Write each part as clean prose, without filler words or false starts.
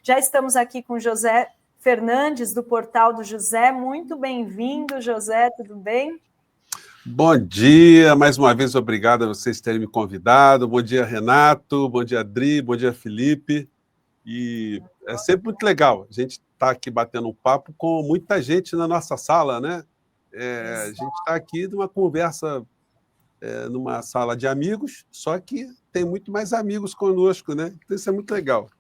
Já estamos aqui com José Fernandes, do Portal do José. Muito bem-vindo, José, tudo bem? Bom dia, mais uma vez obrigado a vocês terem me convidado. Bom dia, Renato, bom dia, Adri, bom dia, Felipe. E é sempre muito legal a gente estar aqui batendo um papo com muita gente na nossa sala, né? A gente está aqui numa conversa, numa sala de amigos, só que tem muito mais amigos conosco, né? Então isso é muito legal.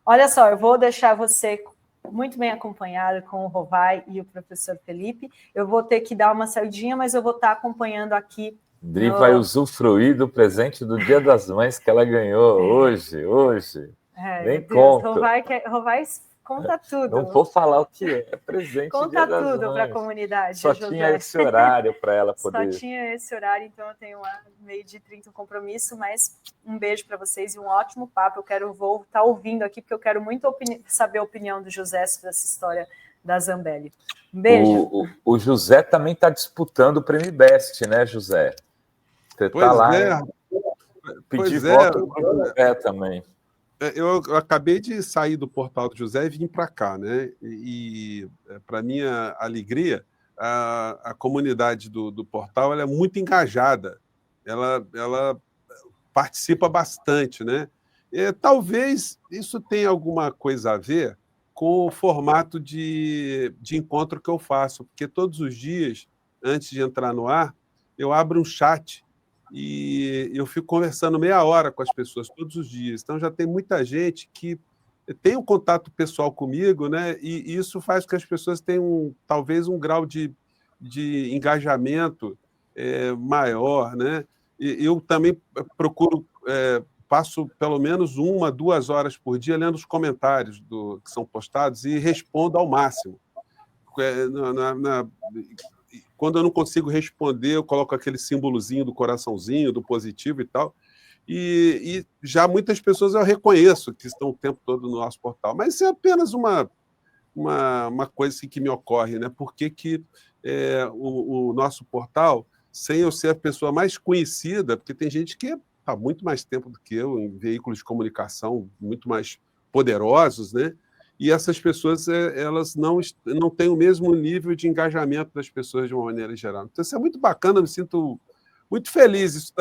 Olha só, eu vou deixar você muito bem acompanhado com o Rovai e o professor Felipe. Eu vou ter que dar uma saidinha, mas eu vou estar acompanhando aqui. Dri vai usufruir do presente do Dia das Mães que ela ganhou hoje. Nem conta. Rovai conta tudo. Não vou falar o que é presente conta Dia das Mães. Tudo para a comunidade. Só José. Tinha esse horário para ela poder. Só tinha esse horário, então eu tenho meio de 30 um compromisso, mas um beijo para vocês e um ótimo papo. Vou estar ouvindo aqui, porque eu quero muito saber a opinião do José sobre essa história da Zambelli. Um beijo. O José também está disputando o Prêmio Best, né, José? Você está lá. Pedir voto para o José também. Eu acabei de sair do Portal do José e vim para cá, né? E para minha alegria, a comunidade do portal ela é muito engajada, ela participa bastante, né? Talvez isso tenha alguma coisa a ver com o formato de encontro que eu faço, porque todos os dias, antes de entrar no ar, eu abro um chat e eu fico conversando meia hora com as pessoas todos os dias. Então, já tem muita gente que tem um contato pessoal comigo, né? E isso faz com que as pessoas tenham, talvez, um grau de engajamento maior, né? E eu também procuro, passo pelo menos 1, 2 horas por dia lendo os comentários que são postados e respondo ao máximo. Quando eu não consigo responder, eu coloco aquele símbolozinho do coraçãozinho, do positivo e tal. E já muitas pessoas eu reconheço que estão o tempo todo no nosso portal. Mas isso é apenas uma coisa assim, que me ocorre, né? Por que o nosso portal, sem eu ser a pessoa mais conhecida, porque tem gente que há muito mais tempo do que eu em veículos de comunicação muito mais poderosos, né? E essas pessoas elas não têm o mesmo nível de engajamento das pessoas de uma maneira geral. Então, isso é muito bacana, eu me sinto muito feliz. Isso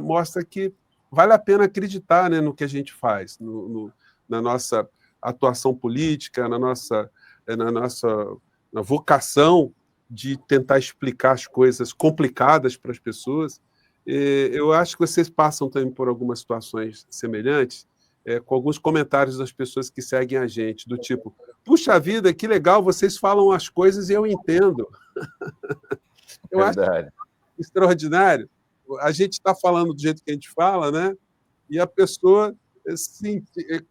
mostra que vale a pena acreditar, né, no que a gente faz, na nossa atuação política, na nossa vocação de tentar explicar as coisas complicadas para as pessoas. Eu acho que vocês passam também por algumas situações semelhantes, com alguns comentários das pessoas que seguem a gente, do tipo, puxa vida, que legal, vocês falam as coisas e eu entendo. Eu acho extraordinário. A gente está falando do jeito que a gente fala, né? E a pessoa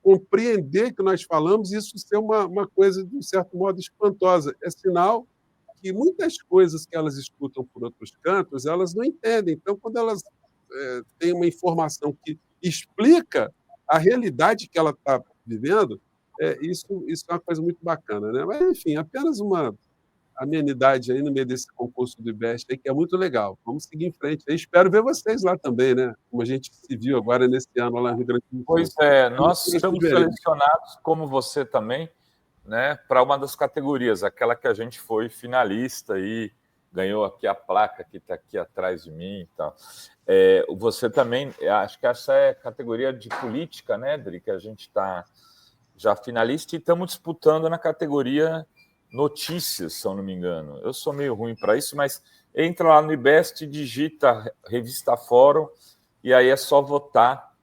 compreender que nós falamos, isso ser uma coisa, de um certo modo, espantosa. É sinal que muitas coisas que elas escutam por outros cantos, elas não entendem. Então, quando elas têm uma informação que explica a realidade que ela está vivendo, isso é uma coisa muito bacana, né? Mas, enfim, apenas uma amenidade aí no meio desse concurso do IBEST, aí, que é muito legal. Vamos seguir em frente. Eu espero ver vocês lá também, né? Como a gente se viu agora nesse ano lá no Rio Grande do Sul. Pois é, nós estamos selecionados, como você também, né, para uma das categorias, aquela que a gente foi finalista e ganhou aqui a placa que está aqui atrás de mim e tal. Você também, acho que essa é a categoria de política, né, Dri, que a gente está já finalista e estamos disputando na categoria notícias, se eu não me engano. Eu sou meio ruim para isso, mas entra lá no IBEST, digita Revista Fórum e aí é só votar.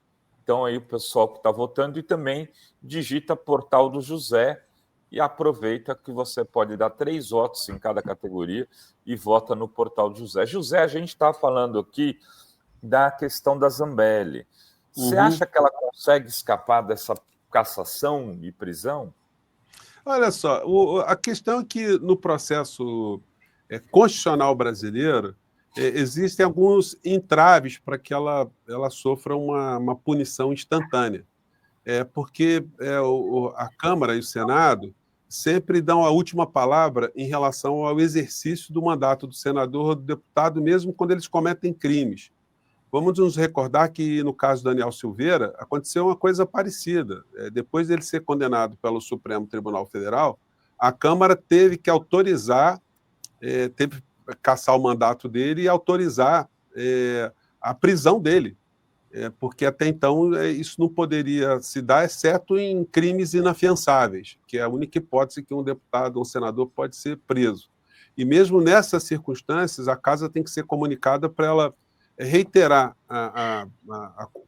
Então, aí o pessoal que está votando e também digita Portal do José e aproveita que você pode dar 3 votos em cada categoria e vota no Portal do José. José, a gente está falando aqui da questão da Zambelli. Você acha que ela consegue escapar dessa cassação e prisão? Olha só, a questão é que no processo constitucional brasileiro existem alguns entraves para que ela sofra uma punição instantânea. Porque a Câmara e o Senado sempre dão a última palavra em relação ao exercício do mandato do senador ou do deputado, mesmo quando eles cometem crimes. Vamos nos recordar que, no caso do Daniel Silveira, aconteceu uma coisa parecida. Depois dele ser condenado pelo Supremo Tribunal Federal, a Câmara teve que autorizar, teve que cassar o mandato dele e autorizar a prisão dele, porque até então isso não poderia se dar, exceto em crimes inafiançáveis, que é a única hipótese que um deputado ou um senador pode ser preso. E mesmo nessas circunstâncias, a casa tem que ser comunicada para ela reiterar,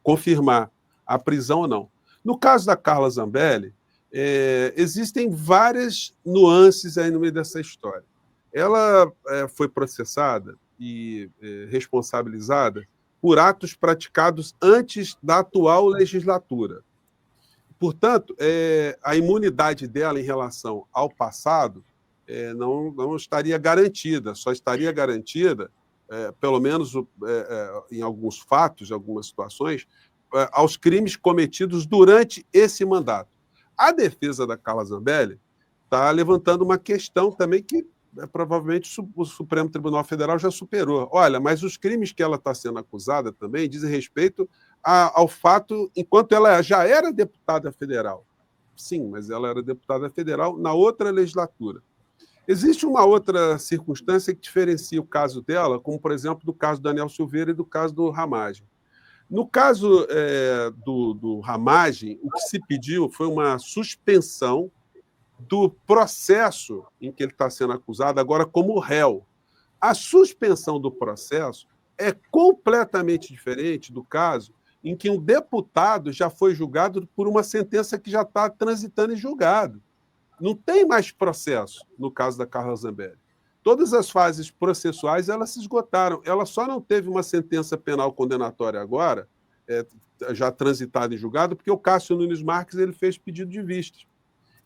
confirmar a prisão ou não. No caso da Carla Zambelli, existem várias nuances aí no meio dessa história. Ela foi processada e responsabilizada por atos praticados antes da atual legislatura. Portanto, a imunidade dela em relação ao passado não estaria garantida, só estaria garantida, pelo menos em alguns fatos, em algumas situações, aos crimes cometidos durante esse mandato. A defesa da Carla Zambelli está levantando uma questão também que provavelmente o Supremo Tribunal Federal já superou. Olha, mas os crimes que ela está sendo acusada também dizem respeito ao fato, enquanto ela já era deputada federal. Sim, mas ela era deputada federal na outra legislatura. Existe uma outra circunstância que diferencia o caso dela, como, por exemplo, do caso do Daniel Silveira e do caso do Ramagem. No caso do Ramagem, o que se pediu foi uma suspensão do processo em que ele está sendo acusado, agora como réu. A suspensão do processo é completamente diferente do caso em que um deputado já foi julgado por uma sentença que já está transitando em julgado. Não tem mais processo no caso da Carla Zambelli. Todas as fases processuais elas se esgotaram. Ela só não teve uma sentença penal condenatória agora, já transitada em julgado, porque o Cássio Nunes Marques ele fez pedido de vistas.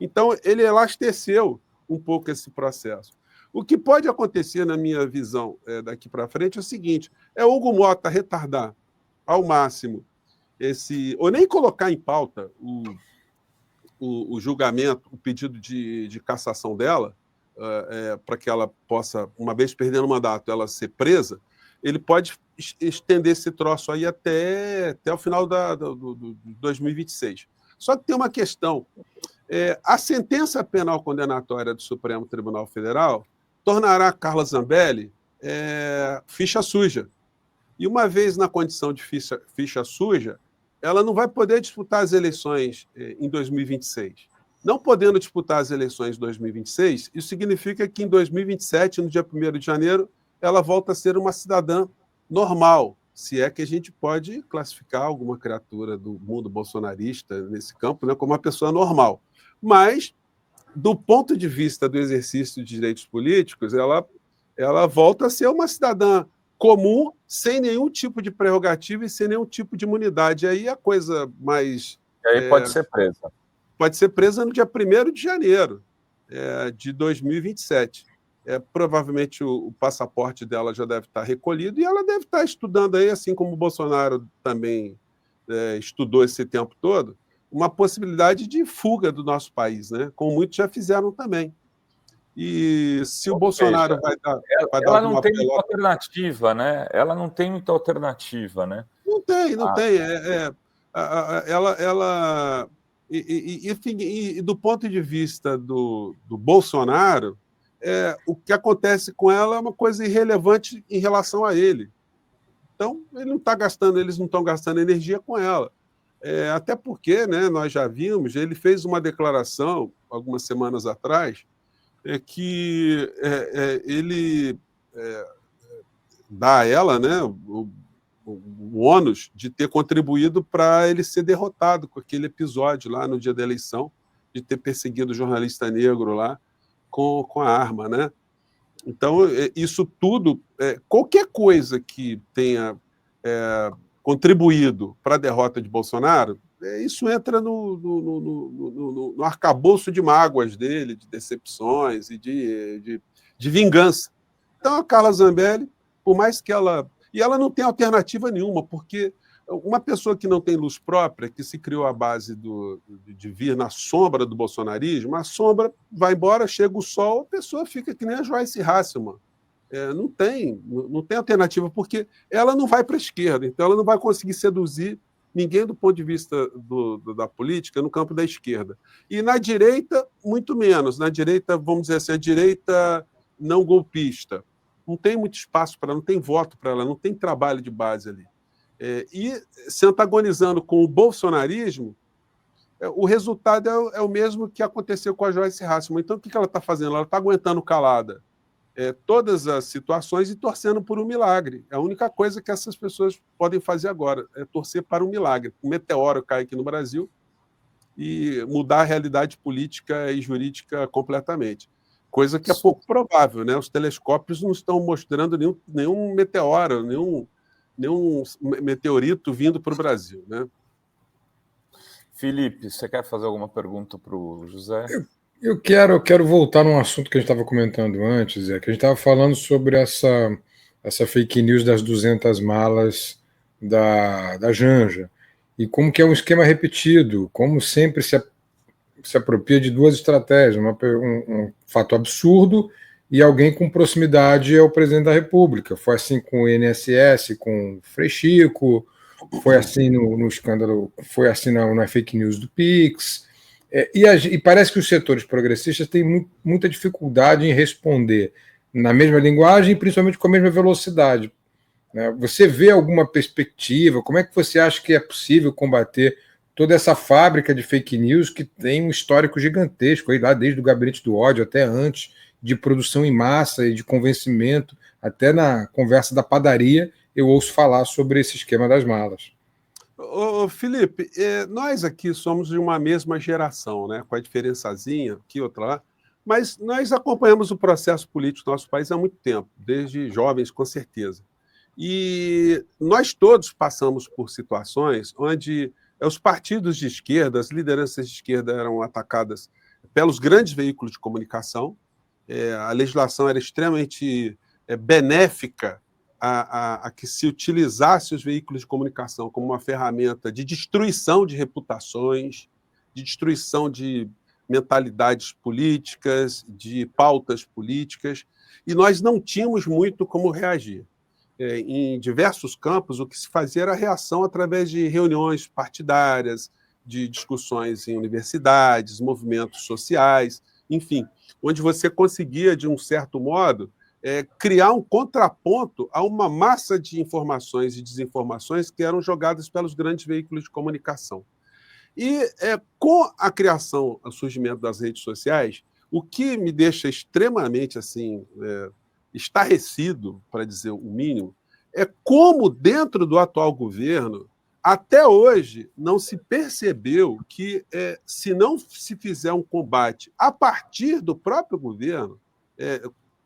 Então, ele elasteceu um pouco esse processo. O que pode acontecer, na minha visão, daqui para frente, é o seguinte: o Hugo Mota retardar ao máximo ou nem colocar em pauta o julgamento, o pedido de cassação dela, para que ela possa, uma vez perdendo o mandato, ela ser presa. Ele pode estender esse troço aí até o final de 2026. Só que tem uma questão. A sentença penal condenatória do Supremo Tribunal Federal tornará Carla Zambelli ficha suja. E uma vez na condição de ficha suja, ela não vai poder disputar as eleições em 2026. Não podendo disputar as eleições em 2026, isso significa que em 2027, no dia 1º de janeiro, ela volta a ser uma cidadã normal, se é que a gente pode classificar alguma criatura do mundo bolsonarista nesse campo, né, como uma pessoa normal. Mas, do ponto de vista do exercício de direitos políticos, ela volta a ser uma cidadã comum, sem nenhum tipo de prerrogativa e sem nenhum tipo de imunidade. Aí a coisa mais... E aí pode ser presa. Pode ser presa no dia 1º de janeiro de 2027. Provavelmente o passaporte dela já deve estar recolhido e ela deve estar estudando aí, assim como o Bolsonaro também estudou esse tempo todo, uma possibilidade de fuga do nosso país, né? Como muitos já fizeram também. E se o Bolsonaro vai dar ela não tem muita alternativa, né? Ela não tem muita alternativa, né? Não tem. Ela e do ponto de vista do Bolsonaro, o que acontece com ela é uma coisa irrelevante em relação a ele. Então, eles não estão gastando energia com ela. Até porque, né, nós já vimos, ele fez uma declaração algumas semanas atrás, que ele dá a ela, né, o ônus de ter contribuído para ele ser derrotado com aquele episódio lá no dia da eleição, de ter perseguido o jornalista negro lá com a arma, né? Então, isso tudo, qualquer coisa que tenha contribuído para a derrota de Bolsonaro, isso entra no arcabouço de mágoas dele, de decepções e de vingança. Então, a Carla Zambelli, por mais que ela... E ela não tem alternativa nenhuma, porque uma pessoa que não tem luz própria, que se criou à base de vir na sombra do bolsonarismo, a sombra vai embora, chega o sol, a pessoa fica que nem a Joyce Hasselman. Não tem alternativa, porque ela não vai para a esquerda, então ela não vai conseguir seduzir ninguém do ponto de vista da política no campo da esquerda. E na direita, muito menos. Na direita, vamos dizer assim, a direita não golpista. Não tem muito espaço para ela, não tem voto para ela, não tem trabalho de base ali. E se antagonizando com o bolsonarismo, o resultado é o mesmo que aconteceu com a Joyce Hasselman. Então, o que ela está fazendo? Ela está aguentando calada todas as situações e torcendo por um milagre. É a única coisa que essas pessoas podem fazer agora, é torcer para um milagre. Um meteoro cai aqui no Brasil e mudar a realidade política e jurídica completamente. Coisa que é pouco provável, né? Os telescópios não estão mostrando nenhum meteoro, nenhum meteorito vindo para o Brasil, né? Felipe, você quer fazer alguma pergunta para o José? Eu quero voltar num assunto que a gente estava comentando antes, que a gente estava falando sobre essa fake news das 200 malas da Janja, e como que é um esquema repetido, como sempre se apropria de duas estratégias, um fato absurdo e alguém com proximidade ao presidente da República. Foi assim com o INSS, com o Frei Chico, foi assim no escândalo, foi assim na fake news do Pix. E parece que os setores progressistas têm muita dificuldade em responder na mesma linguagem, principalmente com a mesma velocidade. Né? Você vê alguma perspectiva? Como é que você acha que é possível combater toda essa fábrica de fake news que tem um histórico gigantesco, aí, lá desde o gabinete do ódio até antes, de produção em massa e de convencimento, até na conversa da padaria eu ouço falar sobre esse esquema das malas. Felipe, nós aqui somos de uma mesma geração, né? Com a diferençazinha, aqui, outra lá, mas nós acompanhamos o processo político do nosso país há muito tempo, desde jovens, com certeza. E nós todos passamos por situações onde os partidos de esquerda, as lideranças de esquerda eram atacadas pelos grandes veículos de comunicação, a legislação era extremamente benéfica a que se utilizasse os veículos de comunicação como uma ferramenta de destruição de reputações, de destruição de mentalidades políticas, de pautas políticas, e nós não tínhamos muito como reagir. Em diversos campos, o que se fazia era reação através de reuniões partidárias, de discussões em universidades, movimentos sociais, enfim, onde você conseguia, de um certo modo, criar um contraponto a uma massa de informações e desinformações que eram jogadas pelos grandes veículos de comunicação. E com a criação, o surgimento das redes sociais, o que me deixa extremamente assim estarrecido, para dizer o mínimo, é como dentro do atual governo, até hoje, não se percebeu que, se não se fizer um combate a partir do próprio governo,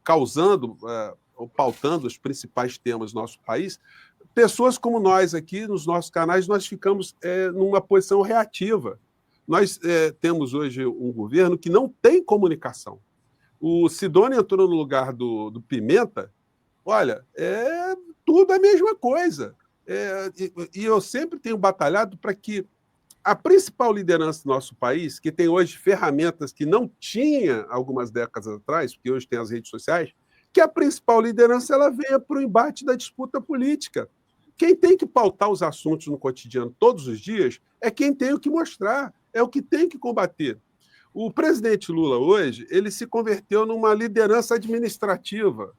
causando ou pautando os principais temas do nosso país, pessoas como nós aqui, nos nossos canais, nós ficamos numa posição reativa. Nós temos hoje um governo que não tem comunicação. O Sidônio entrou no lugar do Pimenta, olha, tudo a mesma coisa. E eu sempre tenho batalhado para que a principal liderança do nosso país, que tem hoje ferramentas que não tinha algumas décadas atrás, porque hoje tem as redes sociais, que a principal liderança ela venha para o embate da disputa política. Quem tem que pautar os assuntos no cotidiano todos os dias é quem tem o que mostrar, é o que tem que combater. O presidente Lula hoje, ele se converteu numa liderança administrativa,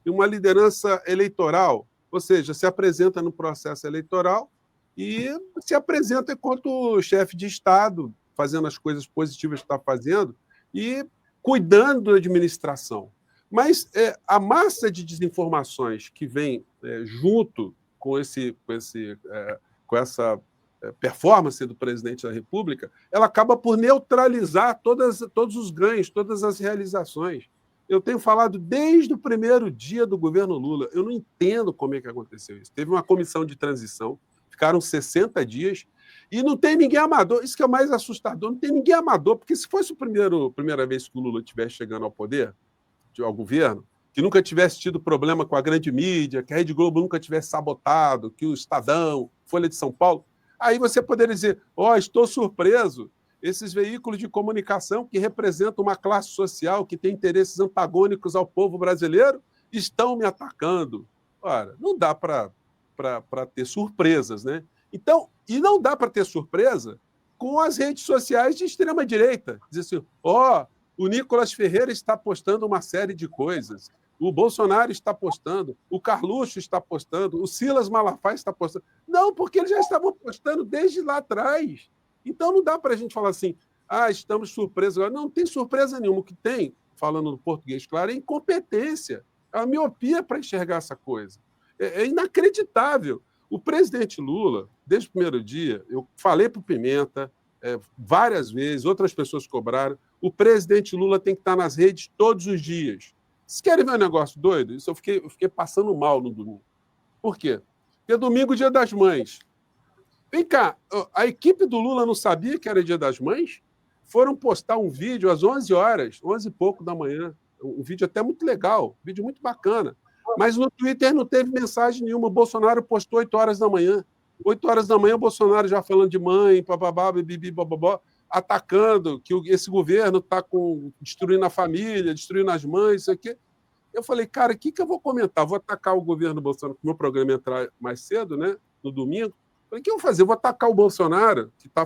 uma liderança eleitoral, ou seja, se apresenta no processo eleitoral e se apresenta enquanto chefe de Estado, fazendo as coisas positivas que está fazendo e cuidando da administração. Mas a massa de desinformações que vem junto com essa performance do presidente da República, ela acaba por neutralizar todos os ganhos, todas as realizações. Eu tenho falado desde o primeiro dia do governo Lula, eu não entendo como é que aconteceu isso. Teve uma comissão de transição, ficaram 60 dias, e não tem ninguém amador, isso que é o mais assustador, não tem ninguém amador, porque se fosse a primeira vez que o Lula estivesse chegando ao poder, ao governo, que nunca tivesse tido problema com a grande mídia, que a Rede Globo nunca tivesse sabotado, que o Estadão, Folha de São Paulo, aí você poderia dizer, estou surpreso, esses veículos de comunicação que representam uma classe social que tem interesses antagônicos ao povo brasileiro estão me atacando. Ora, não dá para ter surpresas, né? Então, e não dá para ter surpresa com as redes sociais de extrema-direita. Dizer assim, o Nicolas Ferreira está postando uma série de coisas, o Bolsonaro está postando, o Carluxo está postando, o Silas Malafaia está postando. Não, porque eles já estavam postando desde lá atrás. Então não dá para a gente falar assim, estamos surpresos agora. Não tem surpresa nenhuma. O que tem, falando no português claro, é incompetência, é uma miopia para enxergar essa coisa. É inacreditável. O presidente Lula, desde o primeiro dia, eu falei para o Pimenta várias vezes, outras pessoas cobraram, o presidente Lula tem que estar nas redes todos os dias. Vocês querem ver um negócio doido? Isso eu fiquei passando mal no domingo. Por quê? Porque domingo é Dia das Mães. Vem cá, a equipe do Lula não sabia que era Dia das Mães? Foram postar um vídeo às 11 horas, 11 e pouco da manhã. Um vídeo até muito legal, um vídeo muito bacana. Mas no Twitter não teve mensagem nenhuma. O Bolsonaro postou 8 horas da manhã. 8 horas da manhã, o Bolsonaro já falando de mãe, bababá, bibi, bababó, atacando que esse governo está destruindo a família, destruindo as mães, isso aqui. Eu falei, cara, o que eu vou comentar? Vou atacar o governo Bolsonaro, porque o meu programa ia entrar mais cedo, né? No domingo. Eu falei, o que eu vou fazer? Eu vou atacar o Bolsonaro, que está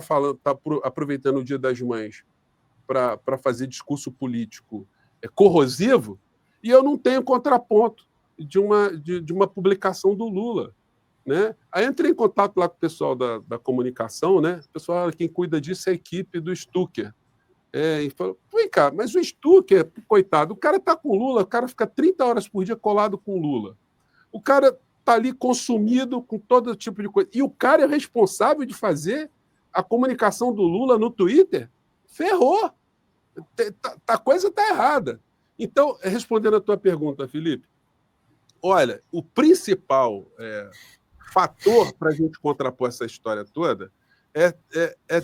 aproveitando o Dia das Mães para fazer discurso político corrosivo, e eu não tenho contraponto de uma publicação do Lula. Né? Aí entrei em contato lá com o pessoal da comunicação, né? O pessoal, quem cuida disso é a equipe do Stucker. E falou, vem cá, mas o Stucker, coitado, o cara está com o Lula, o cara fica 30 horas por dia colado com o Lula. O cara está ali consumido com todo tipo de coisa. E o cara é responsável de fazer a comunicação do Lula no Twitter? Ferrou! A coisa está errada. Então, respondendo a tua pergunta, Felipe, olha, o principal fator para a gente contrapor essa história toda é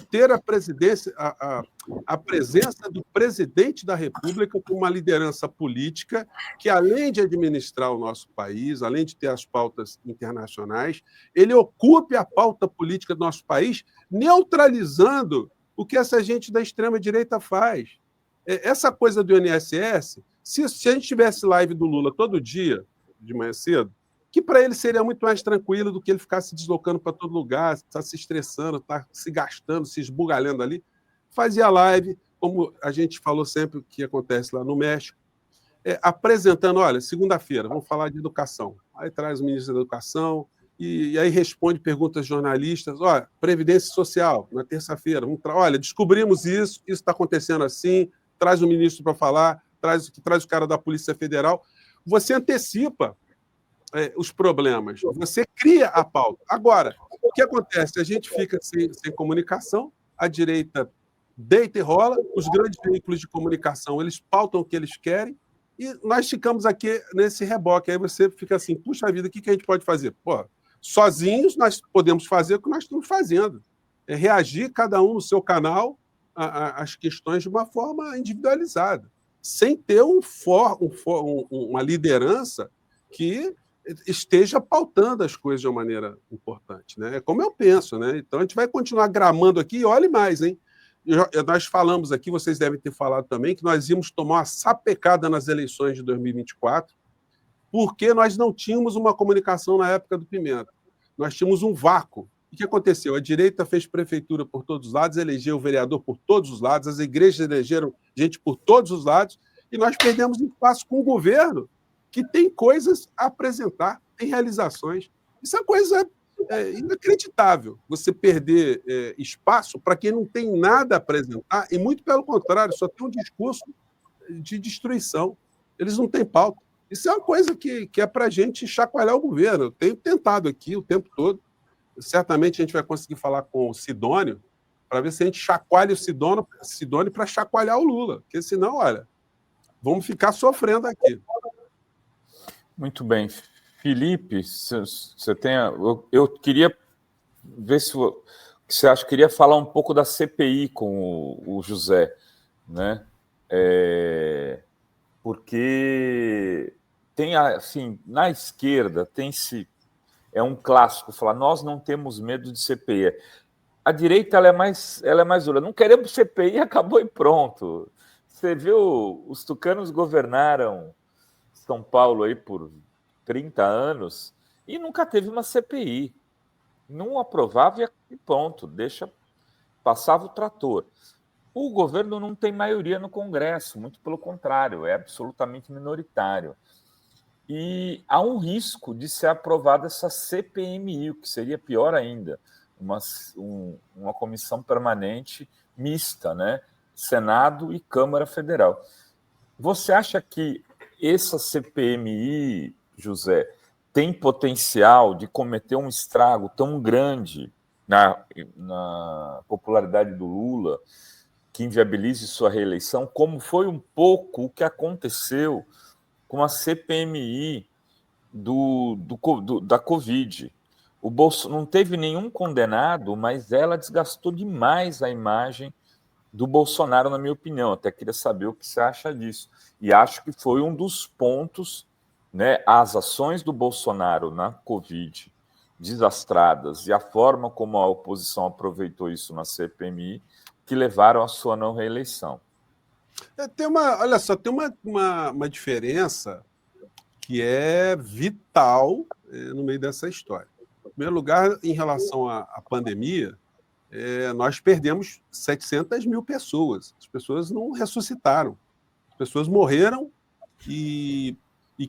ter a presidência, a presença do presidente da República com uma liderança política que, além de administrar o nosso país, além de ter as pautas internacionais, ele ocupe a pauta política do nosso país, neutralizando o que essa gente da extrema-direita faz. Essa coisa do INSS, se a gente tivesse live do Lula todo dia, de manhã cedo, que para ele seria muito mais tranquilo do que ele ficar se deslocando para todo lugar, estar se estressando, estar se gastando, se esbugalhando ali. Fazia live, como a gente falou sempre que acontece lá no México, apresentando, olha, segunda-feira, vamos falar de educação. Aí traz o ministro da Educação e aí responde perguntas jornalistas, olha, Previdência Social, na terça-feira, olha, descobrimos isso está acontecendo assim, traz o ministro para falar, traz o cara da Polícia Federal. Você antecipa os problemas, você cria a pauta. Agora, o que acontece? A gente fica sem comunicação, a direita deita e rola, os grandes veículos de comunicação, eles pautam o que eles querem, e nós ficamos aqui nesse reboque. Aí você fica assim, puxa vida, o que a gente pode fazer? Pô, sozinhos nós podemos fazer o que nós estamos fazendo. Reagir, cada um no seu canal, às questões de uma forma individualizada, sem ter uma liderança que esteja pautando as coisas de uma maneira importante. Né? É como eu penso. Né? Então, a gente vai continuar gramando aqui, e olhe mais, hein? Nós falamos aqui, vocês devem ter falado também, que nós íamos tomar uma sapecada nas eleições de 2024, porque nós não tínhamos uma comunicação na época do Pimenta. Nós tínhamos um vácuo. O que aconteceu? A direita fez prefeitura por todos os lados, elegeu o vereador por todos os lados, as igrejas elegeram gente por todos os lados, e nós perdemos espaço com o governo, que tem coisas a apresentar, tem realizações. Isso é uma coisa inacreditável, você perder espaço para quem não tem nada a apresentar, e muito pelo contrário, só tem um discurso de destruição. Eles não têm pauta. Isso é uma coisa que é para a gente chacoalhar o governo. Eu tenho tentado aqui o tempo todo. Certamente a gente vai conseguir falar com o Sidônio para ver se a gente chacoalha o Sidônio para chacoalhar o Lula, porque senão, olha, vamos ficar sofrendo aqui. Muito bem. Felipe, você tem. Eu queria ver se você acha que queria falar um pouco da CPI com o José, né? Porque tem, assim, na esquerda é um clássico falar, nós não temos medo de CPI. A direita ela é mais dura. Não queremos CPI, acabou e pronto. Você viu, os tucanos governaram São Paulo aí por 30 anos e nunca teve uma CPI. Não aprovava e pronto, passava o trator. O governo não tem maioria no Congresso, muito pelo contrário, é absolutamente minoritário. E há um risco de ser aprovada essa CPMI, o que seria pior ainda, uma comissão permanente mista, né? Senado e Câmara Federal. Você acha que essa CPMI, José, tem potencial de cometer um estrago tão grande na popularidade do Lula, que inviabilize sua reeleição, como foi um pouco o que aconteceu com a CPMI da Covid? O não teve nenhum condenado, mas ela desgastou demais a imagem do Bolsonaro, na minha opinião. Até queria saber o que você acha disso. E acho que foi um dos pontos, né, as ações do Bolsonaro na Covid desastradas e a forma como a oposição aproveitou isso na CPMI que levaram à sua não reeleição. Olha só, tem uma diferença que é vital no meio dessa história. Em primeiro lugar, em relação à pandemia, nós perdemos 700 mil pessoas. As pessoas não ressuscitaram. As pessoas morreram e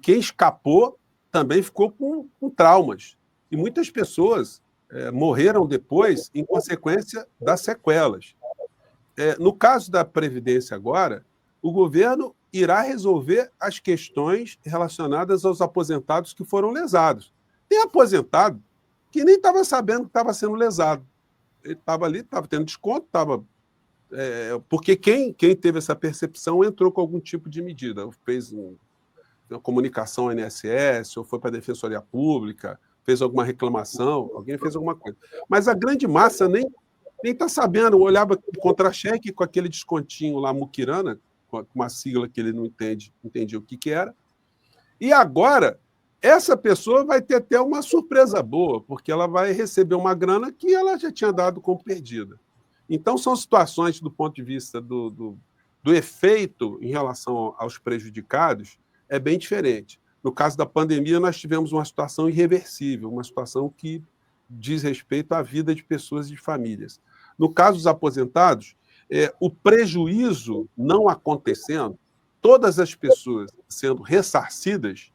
quem escapou também ficou com traumas. E muitas pessoas morreram depois em consequência das sequelas. No caso da Previdência agora, o governo irá resolver as questões relacionadas aos aposentados que foram lesados. Tem aposentado que nem estava sabendo que estava sendo lesado. Ele estava ali, estava tendo desconto, porque quem teve essa percepção entrou com algum tipo de medida, fez uma comunicação ao INSS, ou foi para a Defensoria Pública, fez alguma reclamação, alguém fez alguma coisa. Mas a grande massa nem está sabendo, olhava contra-cheque com aquele descontinho lá, muquirana, com uma sigla que ele não entendia o que era. E agora, essa pessoa vai ter até uma surpresa boa, porque ela vai receber uma grana que ela já tinha dado como perdida. Então, são situações, do ponto de vista do efeito em relação aos prejudicados, é bem diferente. No caso da pandemia, nós tivemos uma situação irreversível, uma situação que diz respeito à vida de pessoas e de famílias. No caso dos aposentados, o prejuízo não acontecendo, todas as pessoas sendo ressarcidas,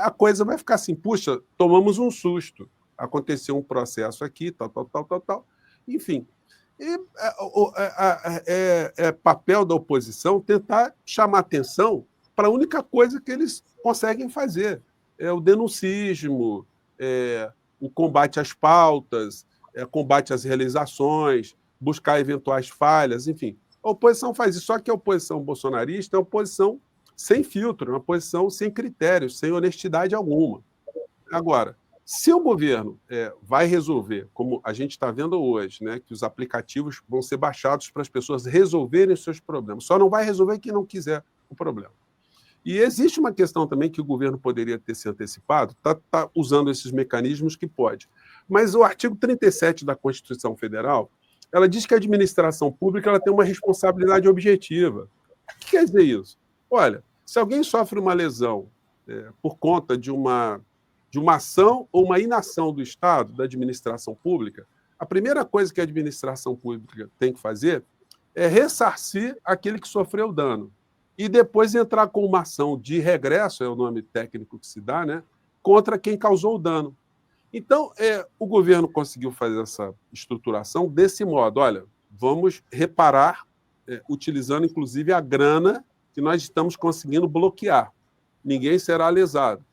a coisa vai ficar assim, puxa, tomamos um susto, aconteceu um processo aqui, tal. Enfim, é papel da oposição tentar chamar atenção para a única coisa que eles conseguem fazer, é o denuncismo, o combate às pautas, combate às realizações, buscar eventuais falhas, enfim. A oposição faz isso, só que a oposição bolsonarista é uma oposição sem filtro, uma oposição sem critérios, sem honestidade alguma. Agora, se o governo vai resolver, como a gente está vendo hoje, né, que os aplicativos vão ser baixados para as pessoas resolverem os seus problemas, só não vai resolver quem não quiser o problema. E existe uma questão também que o governo poderia ter se antecipado, está usando esses mecanismos que pode. Mas o artigo 37 da Constituição Federal, ela diz que a administração pública ela tem uma responsabilidade objetiva. O que quer dizer isso? Olha, se alguém sofre uma lesão por conta de uma ação ou uma inação do Estado, da administração pública, a primeira coisa que a administração pública tem que fazer é ressarcir aquele que sofreu o dano. E depois entrar com uma ação de regresso, é o nome técnico que se dá, né, contra quem causou o dano. Então, o governo conseguiu fazer essa estruturação desse modo. Olha, vamos reparar, utilizando, inclusive, a grana que nós estamos conseguindo bloquear. Ninguém será lesado.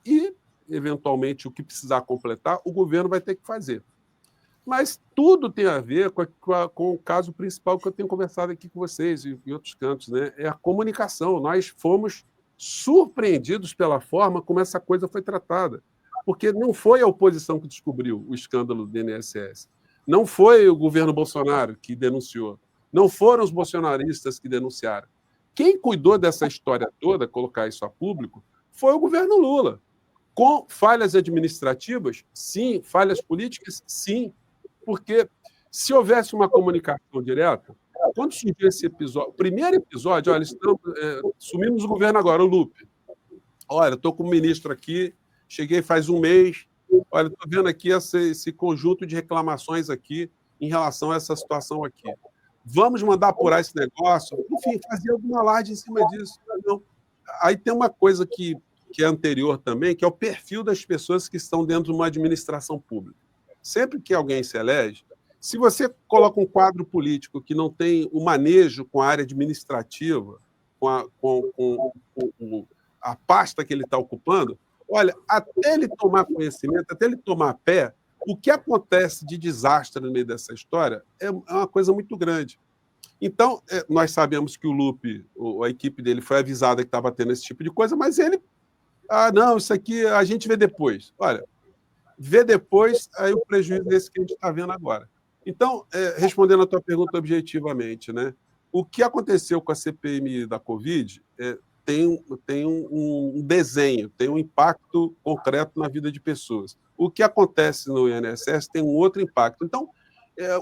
E, eventualmente, o que precisar completar, o governo vai ter que fazer. Mas tudo tem a ver com o caso principal que eu tenho conversado aqui com vocês e em outros cantos, né? É a comunicação. Nós fomos surpreendidos pela forma como essa coisa foi tratada. Porque não foi a oposição que descobriu o escândalo do INSS. Não foi o governo Bolsonaro que denunciou. Não foram os bolsonaristas que denunciaram. Quem cuidou dessa história toda, colocar isso a público, foi o governo Lula. Com falhas administrativas, sim. Falhas políticas, sim. Porque se houvesse uma comunicação direta, quando surgiu esse episódio, o primeiro episódio, olha, sumimos o governo agora, o Lupe. Olha, estou com o ministro aqui, cheguei faz um mês, olha, estou vendo aqui esse conjunto de reclamações aqui em relação a essa situação aqui. Vamos mandar apurar esse negócio? Enfim, fazer alguma alarde em cima disso. Não. Aí tem uma coisa que é anterior também, que é o perfil das pessoas que estão dentro de uma administração pública. Sempre que alguém se elege, se você coloca um quadro político que não tem o manejo com a área administrativa, com a pasta que ele está ocupando, olha, até ele tomar conhecimento, até ele tomar pé, o que acontece de desastre no meio dessa história é uma coisa muito grande. Então, nós sabemos que o Lupe, a equipe dele, foi avisada que estava tendo esse tipo de coisa, mas ele... não, isso aqui a gente vê depois. Olha, vê depois, aí o prejuízo desse que a gente está vendo agora. Então, respondendo a tua pergunta objetivamente, né? O que aconteceu com a CPMI da Covid tem um desenho, tem um impacto concreto na vida de pessoas. O que acontece no INSS tem um outro impacto. Então,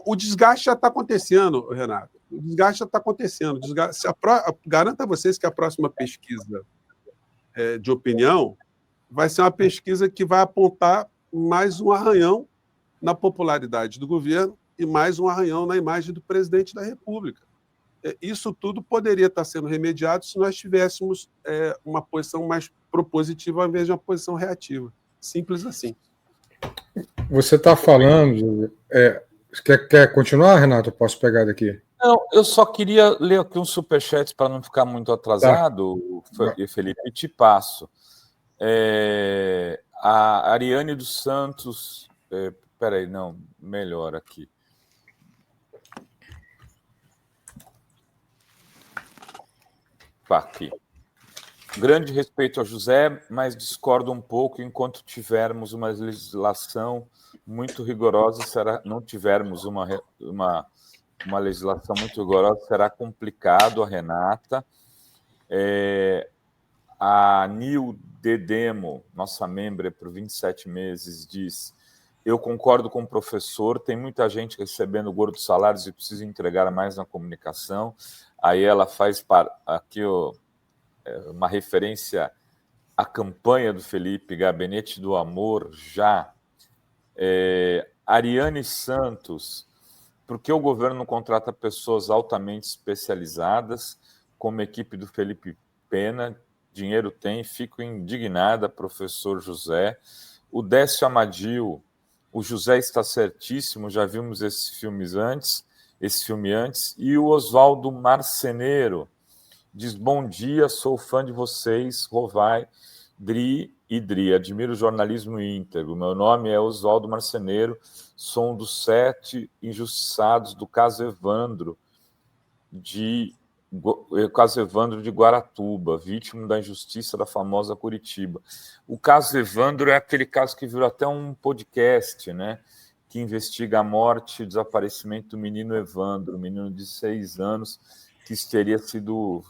o desgaste já está acontecendo, Renato. O desgaste já está acontecendo. Garanto a vocês que a próxima pesquisa de opinião vai ser uma pesquisa que vai apontar mais um arranhão na popularidade do governo e mais um arranhão na imagem do presidente da República. Isso tudo poderia estar sendo remediado se nós tivéssemos uma posição mais propositiva ao invés de uma posição reativa. Simples assim. Você está falando... Quer continuar, Renato? Eu posso pegar daqui? Não, eu só queria ler aqui um superchat para não ficar muito atrasado, tá. Felipe, e te passo. A Ariane dos Santos... Peraí, não, melhor aqui. Aqui. Grande respeito a José, mas discordo um pouco. Enquanto tivermos uma legislação muito rigorosa, não tivermos uma legislação muito rigorosa, será complicado. A Renata. A Nil Dedemo, nossa membra por 27 meses, diz: eu concordo com o professor, tem muita gente recebendo gordos salários e precisa entregar mais na comunicação. Aí ela faz aqui uma referência à campanha do Felipe, Gabinete do Amor, já. Ariane Santos, por que o governo não contrata pessoas altamente especializadas, como a equipe do Felipe Pena? Dinheiro tem, fico indignada, professor José. O Décio Amadil, o José está certíssimo, já vimos esse filme antes. E o Oswaldo Marceneiro diz: bom dia, sou fã de vocês, Rovai, Dri e Dri, admiro o jornalismo íntegro. Meu nome é Oswaldo Marceneiro, sou um dos 7 injustiçados do caso Evandro de Guaratuba, vítima da injustiça da famosa Curitiba. O caso Evandro é aquele caso que virou até um podcast, né? Que investiga a morte e o desaparecimento do menino Evandro, um menino de 6 anos, que teria sido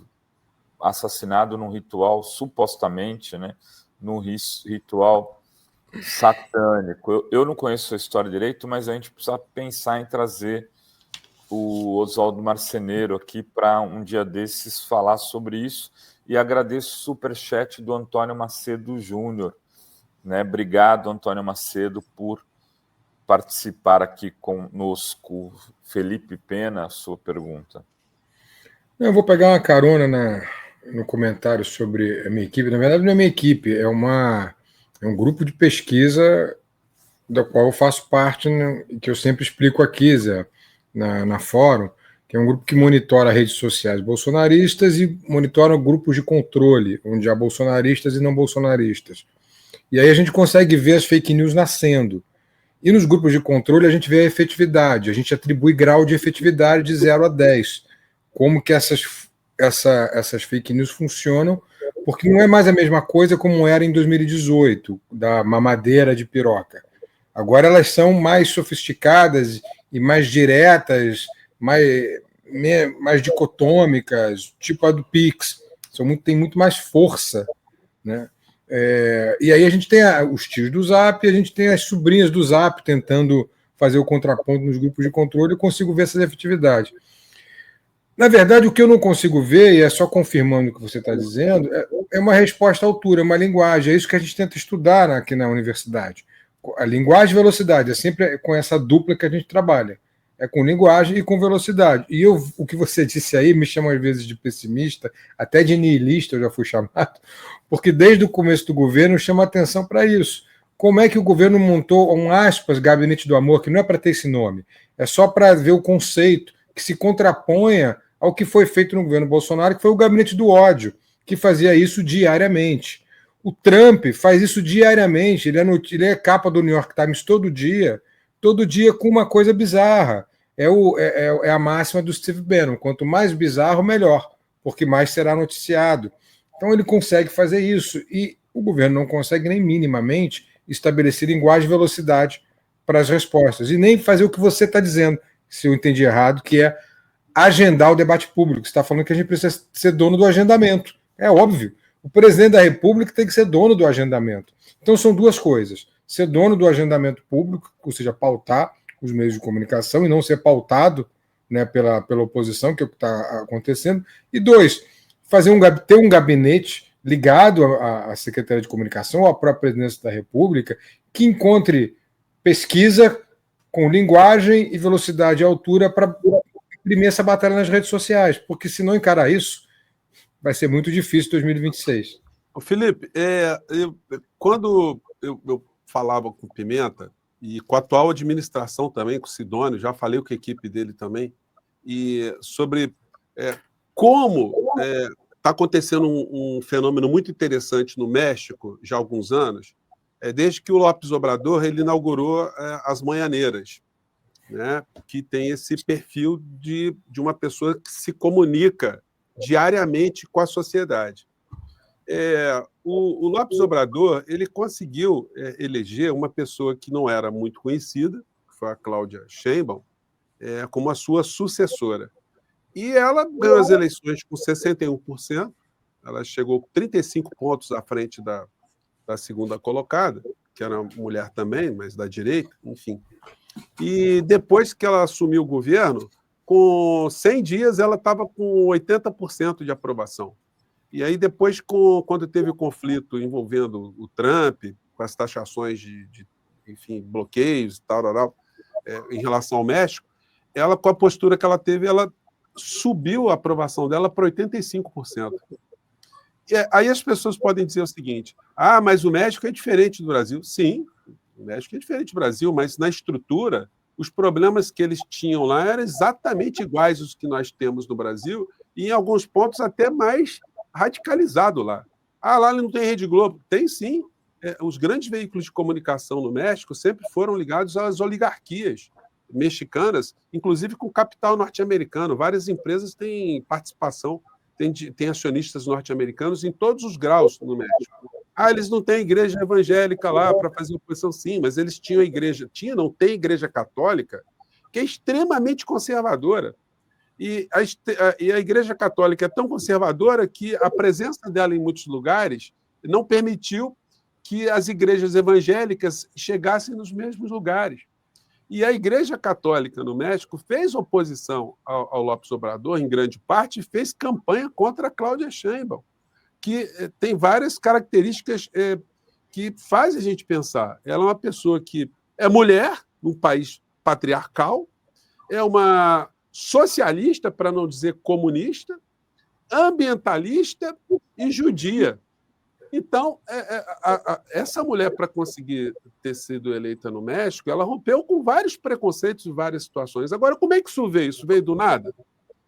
assassinado num ritual, supostamente, né, num ritual satânico. Eu não conheço a história direito, mas a gente precisa pensar em trazer o Oswaldo Marceneiro aqui para um dia desses falar sobre isso. E agradeço o superchat do Antônio Macedo Júnior. Né? Obrigado, Antônio Macedo, por participar aqui conosco. Felipe Pena, a sua pergunta. Eu vou pegar uma carona no comentário sobre a minha equipe. Na verdade, não é minha equipe, é um grupo de pesquisa da qual eu faço parte, né, que eu sempre explico aqui, Zé, na Fórum, que é um grupo que monitora redes sociais bolsonaristas e monitora grupos de controle, onde há bolsonaristas e não bolsonaristas. E aí a gente consegue ver as fake news nascendo. E nos grupos de controle a gente vê a efetividade, a gente atribui grau de efetividade de 0 a 10. Como que essas fake news funcionam, porque não é mais a mesma coisa como era em 2018, da mamadeira de piroca. Agora elas são mais sofisticadas e mais diretas, mais dicotômicas, tipo a do Pix. Tem muito mais força, né? E aí a gente tem os tios do Zap, a gente tem as sobrinhas do Zap tentando fazer o contraponto nos grupos de controle, eu consigo ver essa efetividade. Na verdade, o que eu não consigo ver, e é só confirmando o que você está dizendo, é uma resposta à altura, é uma linguagem. É isso que a gente tenta estudar aqui na universidade. A linguagem e velocidade, é sempre com essa dupla que a gente trabalha. É com linguagem e com velocidade. E o que você disse aí me chama às vezes de pessimista, até de niilista eu já fui chamado, porque desde o começo do governo chama atenção para isso. Como é que o governo montou gabinete do amor, que não é para ter esse nome, é só para ver o conceito que se contraponha ao que foi feito no governo Bolsonaro, que foi o gabinete do ódio, que fazia isso diariamente. O Trump faz isso diariamente, ele é capa do New York Times todo dia com uma coisa bizarra. É a máxima do Steve Bannon, quanto mais bizarro, melhor, porque mais será noticiado. Então ele consegue fazer isso, e o governo não consegue nem minimamente estabelecer linguagem e velocidade para as respostas, e nem fazer o que você está dizendo, se eu entendi errado, que é agendar o debate público. Você está falando que a gente precisa ser dono do agendamento. É óbvio. O presidente da República tem que ser dono do agendamento. Então são duas coisas. Ser dono do agendamento público, ou seja, pautar os meios de comunicação e não ser pautado, né, pela oposição, que é o que está acontecendo. E dois, ter um gabinete ligado à Secretaria de Comunicação ou à própria Presidência da República que encontre pesquisa com linguagem e velocidade e altura para imprimir essa batalha nas redes sociais, porque se não encarar isso, vai ser muito difícil em 2026. Felipe, quando eu falava com o Pimenta, e com a atual administração também, com o Sidônio, já falei com a equipe dele também, e sobre como está acontecendo um fenômeno muito interessante no México já há alguns anos, desde que o López Obrador ele inaugurou as Manhaneiras, né, que tem esse perfil de uma pessoa que se comunica diariamente com a sociedade. O López Obrador ele conseguiu eleger uma pessoa que não era muito conhecida, que foi a Cláudia Sheinbaum, como a sua sucessora. E ela ganhou as eleições com 61%, ela chegou com 35 pontos à frente da segunda colocada, que era uma mulher também, mas da direita, enfim. E depois que ela assumiu o governo, com 100 dias ela estava com 80% de aprovação. E aí depois, quando teve o conflito envolvendo o Trump, com as taxações de enfim, bloqueios e tal, em relação ao México, ela, com a postura que ela teve, ela subiu a aprovação dela para 85%. E aí as pessoas podem dizer o seguinte: mas o México é diferente do Brasil. Sim, o México é diferente do Brasil, mas na estrutura, os problemas que eles tinham lá eram exatamente iguais aos que nós temos no Brasil, e em alguns pontos até mais radicalizado lá. Lá não tem Rede Globo. Tem sim. Os grandes veículos de comunicação no México sempre foram ligados às oligarquias mexicanas, inclusive com capital norte-americano. Várias empresas têm participação, têm acionistas norte-americanos em todos os graus no México. Eles não têm igreja evangélica lá para fazer oposição, sim, mas eles tinham não tem igreja católica, que é extremamente conservadora. E a Igreja Católica é tão conservadora que a presença dela em muitos lugares não permitiu que as igrejas evangélicas chegassem nos mesmos lugares. E a Igreja Católica no México fez oposição ao López Obrador, em grande parte, e fez campanha contra a Cláudia Sheinbaum, que tem várias características que fazem a gente pensar. Ela é uma pessoa que é mulher, num país patriarcal, é uma socialista, para não dizer comunista, ambientalista e judia. Então, essa mulher, para conseguir ter sido eleita no México, ela rompeu com vários preconceitos em várias situações. Agora, como é que isso veio? Isso veio do nada?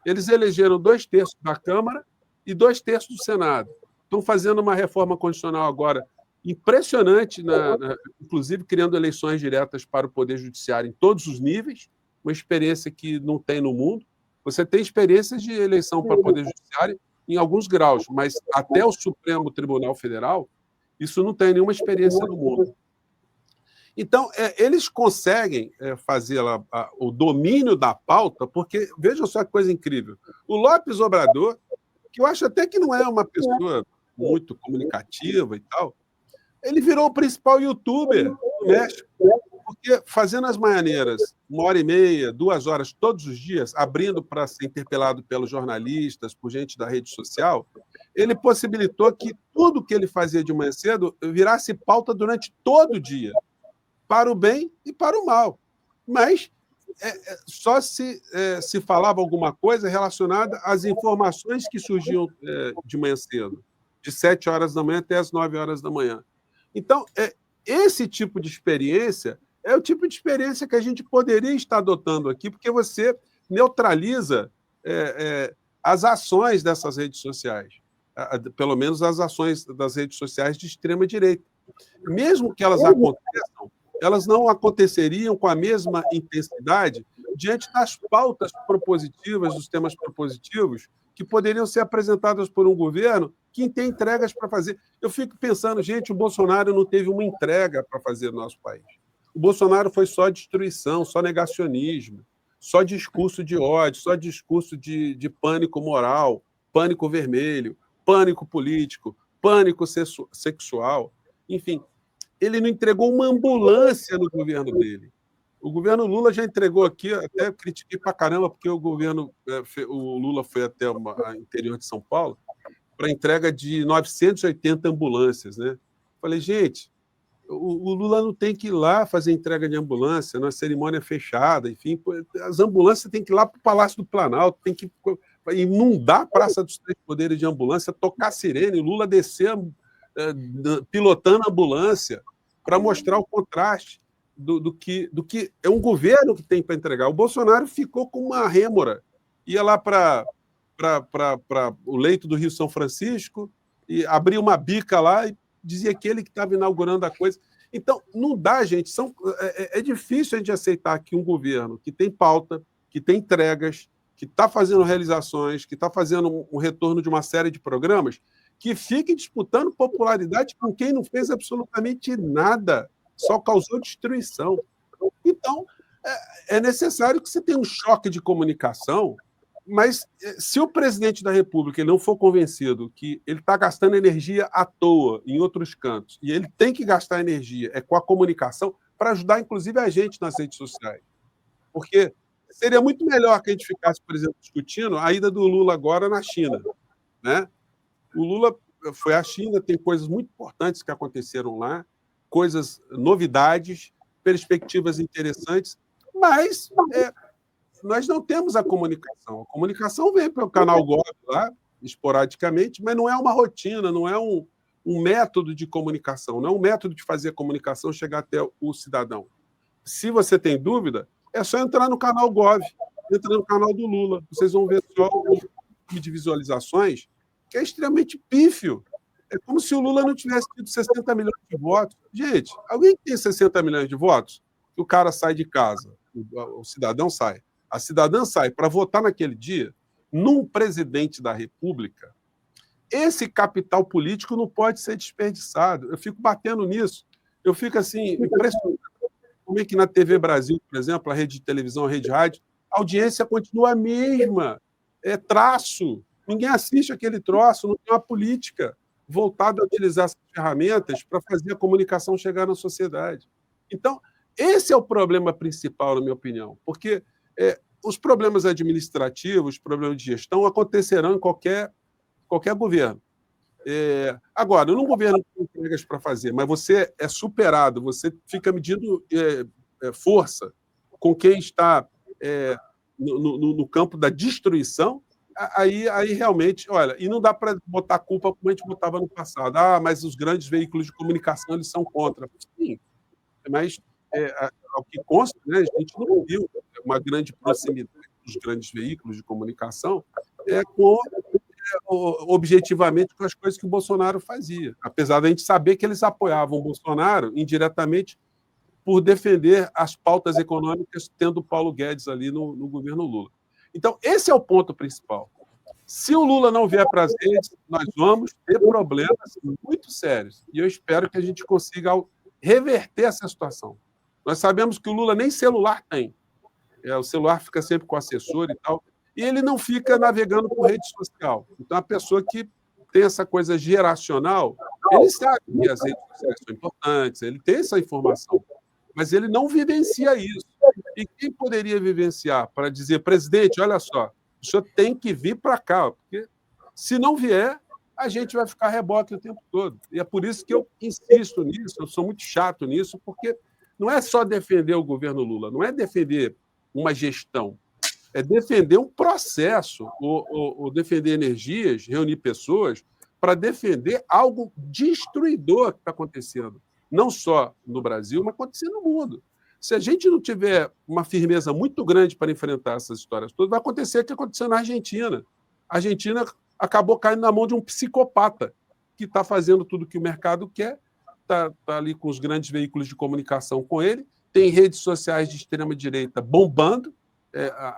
Eles elegeram 2/3 da Câmara e 2/3 do Senado. Estão fazendo uma reforma constitucional agora impressionante, inclusive criando eleições diretas para o Poder Judiciário em todos os níveis, uma experiência que não tem no mundo. Você tem experiências de eleição para o Poder Judiciário em alguns graus, mas até o Supremo Tribunal Federal, isso não tem nenhuma experiência no mundo. Então, eles conseguem fazer o domínio da pauta, porque, vejam só que coisa incrível, o López Obrador, que eu acho até que não é uma pessoa muito comunicativa e tal, ele virou o principal youtuber do México. Porque fazendo as manhãs, 1h30, 2 horas todos os dias, abrindo para ser interpelado pelos jornalistas, por gente da rede social, ele possibilitou que tudo que ele fazia de manhã cedo virasse pauta durante todo o dia, para o bem e para o mal. Mas só se falava alguma coisa relacionada às informações que surgiam de manhã cedo, de 7 horas da manhã até as 9 horas da manhã. Então, esse tipo de experiência é o tipo de experiência que a gente poderia estar adotando aqui, porque você neutraliza as ações dessas redes sociais, pelo menos as ações das redes sociais de extrema-direita. Mesmo que elas aconteçam, elas não aconteceriam com a mesma intensidade diante das pautas propositivas, dos temas propositivos, que poderiam ser apresentadas por um governo que tem entregas para fazer. Eu fico pensando, gente, o Bolsonaro não teve uma entrega para fazer no nosso país. O Bolsonaro foi só destruição, só negacionismo, só discurso de ódio, só discurso de pânico moral, pânico vermelho, pânico político, pânico sexual. Enfim, ele não entregou uma ambulância no governo dele. O governo Lula já entregou aqui, até critiquei pra caramba, porque o Lula foi até o interior de São Paulo para entrega de 980 ambulâncias, né? Falei, gente, o Lula não tem que ir lá fazer entrega de ambulância, na cerimônia fechada, enfim, as ambulâncias têm que ir lá para o Palácio do Planalto, tem que inundar a Praça dos Três Poderes de ambulância, tocar sirene, o Lula descer pilotando a ambulância para mostrar o contraste do que é um governo que tem para entregar. O Bolsonaro ficou com uma rêmora, ia lá para o leito do Rio São Francisco e abria uma bica lá e dizia que ele que estava inaugurando a coisa. Então, não dá, gente. É difícil a gente aceitar que um governo que tem pauta, que tem entregas, que está fazendo realizações, que está fazendo um retorno de uma série de programas, que fique disputando popularidade com quem não fez absolutamente nada, só causou destruição. Então, é necessário que você tenha um choque de comunicação, mas se o presidente da República ele não for convencido que ele está gastando energia à toa em outros cantos, e ele tem que gastar energia com a comunicação para ajudar, inclusive, a gente nas redes sociais. Porque seria muito melhor que a gente ficasse, por exemplo, discutindo a ida do Lula agora na China, né? O Lula foi à China, tem coisas muito importantes que aconteceram lá, novidades, perspectivas interessantes, mas nós não temos a comunicação. A comunicação vem pelo canal Gov lá, esporadicamente, mas não é uma rotina, não é um método de comunicação, não é um método de fazer a comunicação chegar até o cidadão. Se você tem dúvida, é só entrar no canal Gov, entra no canal do Lula, vocês vão ver só o número de visualizações, que é extremamente pífio. É como se o Lula não tivesse tido 60 milhões de votos. Gente, alguém que tem 60 milhões de votos, o cara sai de casa, o cidadão sai, a cidadã sai para votar naquele dia, num presidente da República, esse capital político não pode ser desperdiçado. Eu fico batendo nisso. Eu fico assim, impressionado. Como é que na TV Brasil, por exemplo, a rede de televisão, a rede de rádio, a audiência continua a mesma. É traço. Ninguém assiste aquele troço, não tem uma política voltada a utilizar essas ferramentas para fazer a comunicação chegar na sociedade. Então, esse é o problema principal, na minha opinião, porque os problemas administrativos, os problemas de gestão acontecerão em qualquer governo. Agora, num governo que tem entregas para fazer, mas você é superado, você fica medindo força com quem está no campo da destruição, aí realmente, olha, e não dá para botar culpa como a gente botava no passado. Mas os grandes veículos de comunicação eles são contra. Sim, mas ao que consta, né, a gente não viu uma grande proximidade dos grandes veículos de comunicação objetivamente com as coisas que o Bolsonaro fazia. Apesar da gente saber que eles apoiavam o Bolsonaro indiretamente por defender as pautas econômicas, tendo o Paulo Guedes ali no governo Lula. Então, esse é o ponto principal. Se o Lula não vier para as redes, nós vamos ter problemas muito sérios. E eu espero que a gente consiga reverter essa situação. Nós sabemos que o Lula nem celular tem. O celular fica sempre com o assessor e tal. E ele não fica navegando por rede social. Então, a pessoa que tem essa coisa geracional, ele sabe que as redes sociais são importantes, ele tem essa informação. mas ele não vivencia isso. E quem poderia vivenciar para dizer, presidente, olha só, o senhor tem que vir para cá, porque se não vier, a gente vai ficar reboque o tempo todo. E é por isso que eu insisto nisso, eu sou muito chato nisso, porque não é só defender o governo Lula, não é defender uma gestão, é defender um processo, ou defender energias, reunir pessoas para defender algo destruidor que está acontecendo, não só no Brasil, mas acontecendo no mundo. Se a gente não tiver uma firmeza muito grande para enfrentar essas histórias todas, vai acontecer o que aconteceu na Argentina. A Argentina acabou caindo na mão de um psicopata que está fazendo tudo que o mercado quer, está ali com os grandes veículos de comunicação com ele, tem redes sociais de extrema-direita bombando,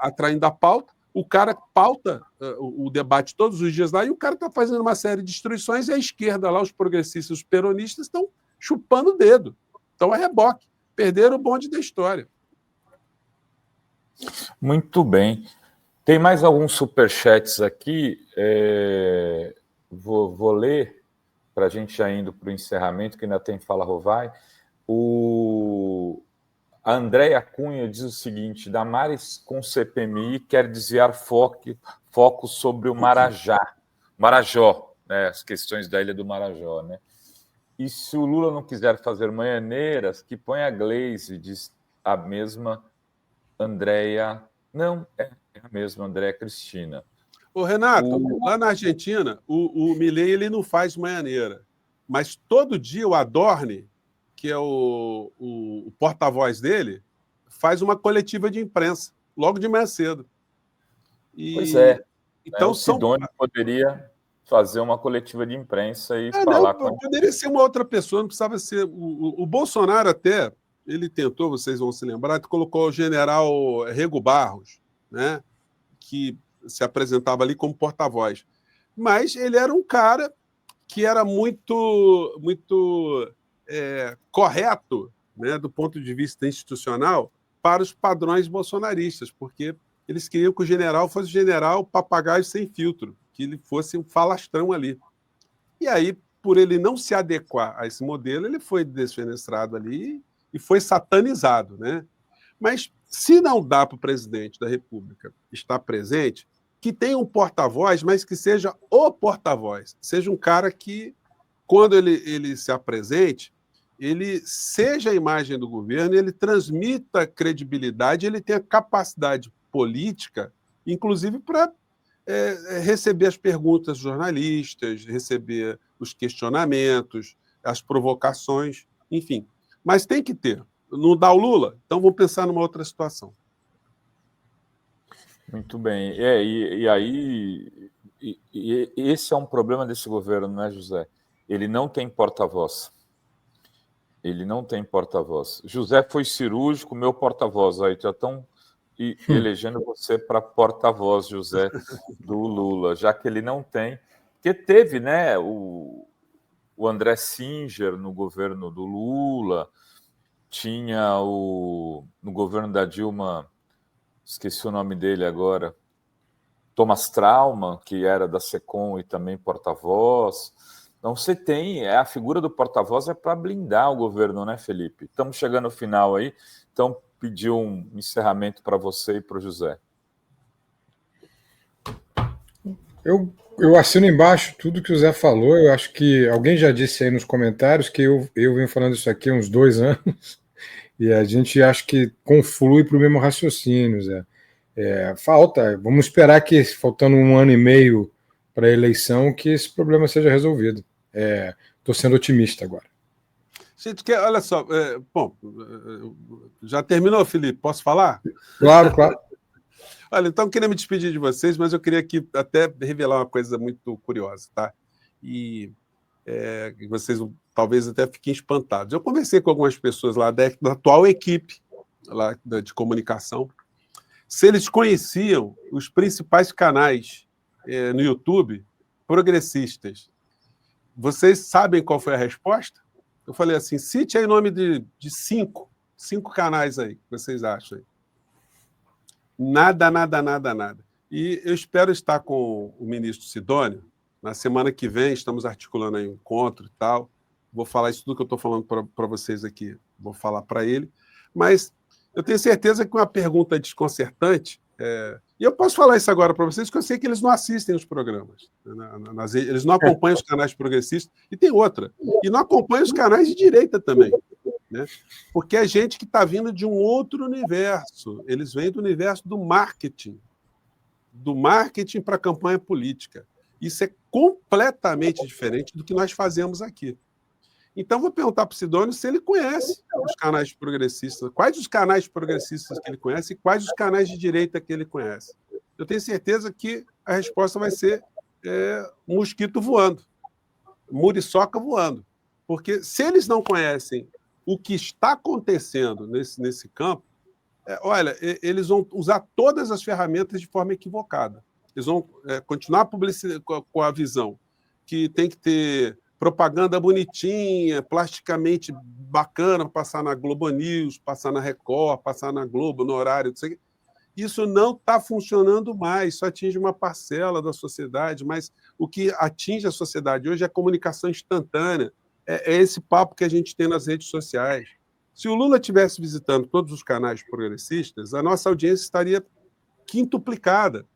atraindo a pauta, o cara pauta o debate todos os dias lá e o cara está fazendo uma série de destruições e a esquerda lá, os progressistas, os peronistas, estão chupando o dedo. Então é reboque. Perderam o bonde da história. Muito bem. Tem mais alguns superchats aqui. Vou ler, para a gente já indo para o encerramento, que ainda tem Fala Rovai. A Andréia Cunha diz o seguinte: Damares com CPMI quer desviar foco sobre o Marajó, né, as questões da Ilha do Marajó, né? E se o Lula não quiser fazer manhaneiras, que põe a Gleisi, diz a mesma Andréia. Não, é a mesma Andréia Cristina. Ô, Renato, lá na Argentina, o Milei ele não faz manhaneira, mas todo dia o Adorni, que é o porta-voz dele, faz uma coletiva de imprensa, logo de manhã cedo. Pois é. Então, o Sidônio poderia fazer uma coletiva de imprensa e falar com... Poderia ser uma outra pessoa, não precisava ser... O Bolsonaro até, ele tentou, vocês vão se lembrar, colocou o general Rego Barros, né, que se apresentava ali como porta-voz. Mas ele era um cara que era muito correto, né, do ponto de vista institucional para os padrões bolsonaristas, porque eles queriam que o general fosse general papagaio sem filtro, que ele fosse um falastrão ali. E aí, por ele não se adequar a esse modelo, ele foi desfenestrado ali e foi satanizado, né? Mas se não dá para o presidente da República estar presente, que tenha um porta-voz, mas que seja o porta-voz, seja um cara que, quando ele se apresente, ele seja a imagem do governo, ele transmita credibilidade, ele tenha capacidade política, inclusive para receber as perguntas dos jornalistas, receber os questionamentos, as provocações, enfim. Mas tem que ter. Não dá o Lula? Então vamos pensar numa outra situação. Muito bem. E aí, esse é um problema desse governo, não é, José? Ele não tem porta-voz. Ele não tem porta-voz. José foi cirúrgico, meu porta-voz. Aí já estão elegendo você para porta-voz, José, do Lula, já que ele não tem. Porque teve, né, o André Singer no governo do Lula, tinha no governo da Dilma, esqueci o nome dele agora, Thomas Trauman, que era da SECOM e também porta-voz. Então você tem, a figura do porta-voz é para blindar o governo, né, Felipe? Estamos chegando ao final aí, então pedir um encerramento para você e para o José. Eu assino embaixo tudo que o Zé falou. Eu acho que alguém já disse aí nos comentários que eu venho falando isso aqui há uns 2 anos e a gente acha que conflui para o mesmo raciocínio, Zé. Vamos esperar que, faltando 1 ano e meio para a eleição, que esse problema seja resolvido. Estou sendo otimista agora. Gente, olha só, já terminou, Felipe? Posso falar? Claro. Olha, então eu queria me despedir de vocês, mas eu queria aqui até revelar uma coisa muito curiosa, tá? E vocês talvez até fiquem espantados. Eu conversei com algumas pessoas lá da atual equipe lá de comunicação, se eles conheciam os principais canais no YouTube progressistas. Vocês sabem qual foi a resposta? Eu falei assim, cite aí o nome de 5 canais aí, que vocês acham aí. Nada. E eu espero estar com o ministro Sidônio. Na semana que vem, estamos articulando aí um encontro e tal. Vou falar isso tudo que eu estou falando para vocês aqui. Vou falar para ele. Mas eu tenho certeza que uma pergunta desconcertante, e eu posso falar isso agora para vocês, porque eu sei que eles não assistem os programas, eles não acompanham os canais progressistas, e tem outra, e não acompanham os canais de direita também, né? Porque é gente que está vindo de um outro universo, eles vêm do universo do marketing para a campanha política. Isso é completamente diferente do que nós fazemos aqui. Então, vou perguntar para o Sidônio se ele conhece os canais progressistas, quais os canais progressistas que ele conhece e quais os canais de direita que ele conhece. Eu tenho certeza que a resposta vai ser mosquito voando, muriçoca voando. Porque se eles não conhecem o que está acontecendo nesse campo, olha, eles vão usar todas as ferramentas de forma equivocada. Eles vão continuar com a visão que tem que ter propaganda bonitinha, plasticamente bacana, passar na Globo News, passar na Record, passar na Globo, no horário, não sei o quê. Isso não está funcionando mais, isso atinge uma parcela da sociedade, mas o que atinge a sociedade hoje é a comunicação instantânea, é esse papo que a gente tem nas redes sociais. Se o Lula estivesse visitando todos os canais progressistas, a nossa audiência estaria quintuplicada.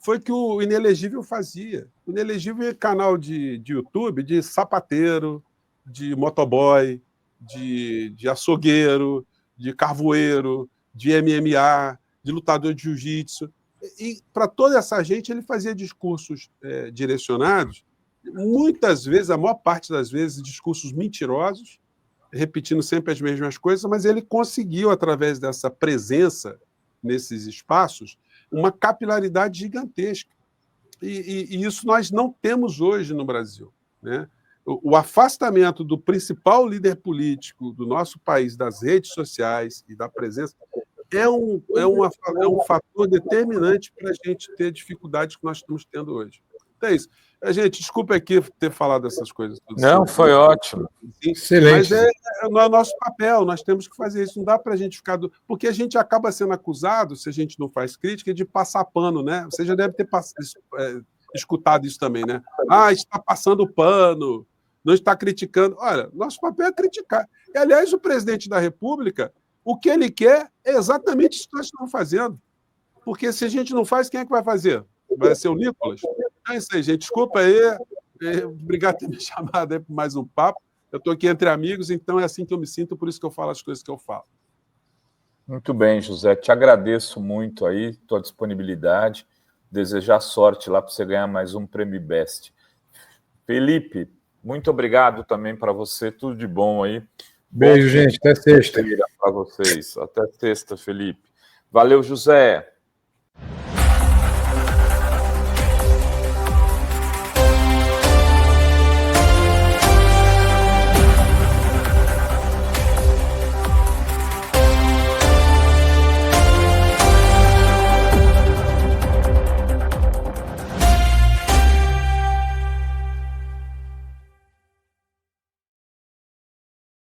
Foi o que o Inelegível fazia. O Inelegível é canal de YouTube de sapateiro, de motoboy, de açougueiro, de carvoeiro, de MMA, de lutador de jiu-jitsu. E para toda essa gente ele fazia discursos direcionados, muitas vezes, a maior parte das vezes, discursos mentirosos, repetindo sempre as mesmas coisas, mas ele conseguiu, através dessa presença nesses espaços, uma capilaridade gigantesca. E isso nós não temos hoje no Brasil, né? O afastamento do principal líder político do nosso país das redes sociais e da presença é um fator determinante para a gente ter dificuldades que nós estamos tendo hoje. Então é isso. Gente, desculpa aqui ter falado essas coisas. Não, foi ótimo. Excelente. Mas não é nosso papel, nós temos que fazer isso. Não dá para a gente ficar... Porque a gente acaba sendo acusado, se a gente não faz crítica, de passar pano, né? Você já deve ter escutado isso também, né? Está passando pano, não está criticando. Olha, nosso papel é criticar. E, aliás, o presidente da República, o que ele quer é exatamente isso que nós estamos fazendo. Porque se a gente não faz, quem é que vai fazer? Vai ser o Nicolas? É isso aí, gente. Desculpa aí. Obrigado por ter me chamado aí para mais um papo. Eu estou aqui entre amigos, então é assim que eu me sinto, por isso que eu falo as coisas que eu falo. Muito bem, José. Te agradeço muito aí, tua disponibilidade. Desejar sorte lá para você ganhar mais um Prêmio Best. Felipe, muito obrigado também para você. Tudo de bom aí. Beijo, gente. Até sexta. Para vocês. Até sexta, Felipe. Valeu, José.